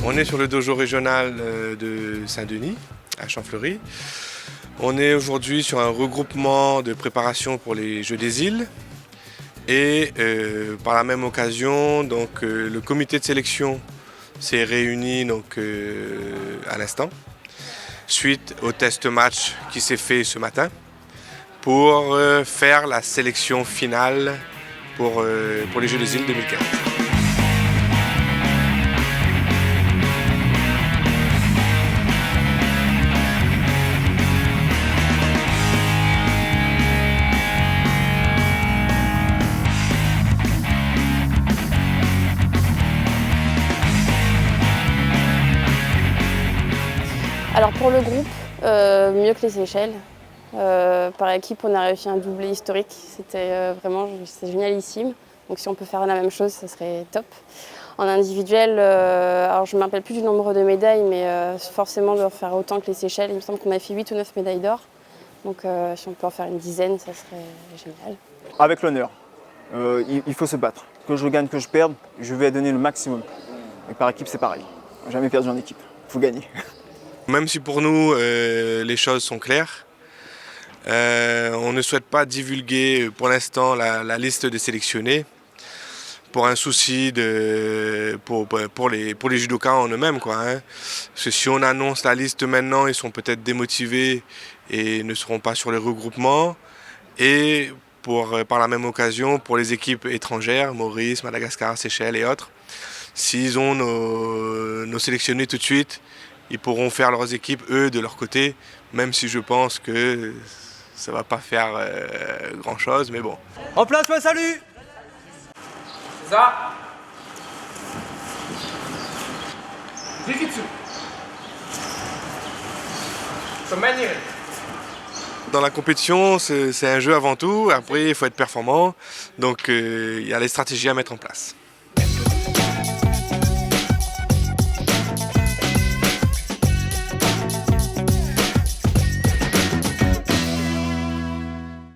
On est sur le dojo régional de Saint-Denis, à Champfleury. On est aujourd'hui sur un regroupement de préparation pour les Jeux des Îles. Et par la même occasion, le comité de sélection s'est réuni à l'instant, suite au test match qui s'est fait ce matin, pour faire la sélection finale pour les Jeux des Îles 2015. Alors pour le groupe, mieux que les Seychelles. Par équipe, on a réussi un doublé historique. C'était c'est génialissime. Donc si on peut faire la même chose, ça serait top. En individuel, alors je ne me rappelle plus du nombre de médailles, mais forcément de faire autant que les Seychelles. Il me semble qu'on a fait 8 ou 9 médailles d'or. Donc si on peut en faire une dizaine, ça serait génial. Avec l'honneur, il faut se battre. Que je gagne, que je perde, je vais donner le maximum. Et par équipe, c'est pareil. Jamais perdu en équipe. Il faut gagner. Même si pour nous, les choses sont claires, on ne souhaite pas divulguer pour l'instant la liste des sélectionnés pour un souci pour les judokas en eux-mêmes, quoi, hein. Parce que si on annonce la liste maintenant, ils sont peut-être démotivés et ne seront pas sur les regroupements. Et par la même occasion, pour les équipes étrangères, Maurice, Madagascar, Seychelles et autres, s'ils ont nos sélectionnés tout de suite, ils pourront faire leurs équipes, eux, de leur côté, même si je pense que ça va pas faire grand-chose, mais bon. En place, ouais, salut! Ça. Jujitsu. Dans la compétition, c'est un jeu avant tout. Après, il faut être performant. Donc, il y a les stratégies à mettre en place.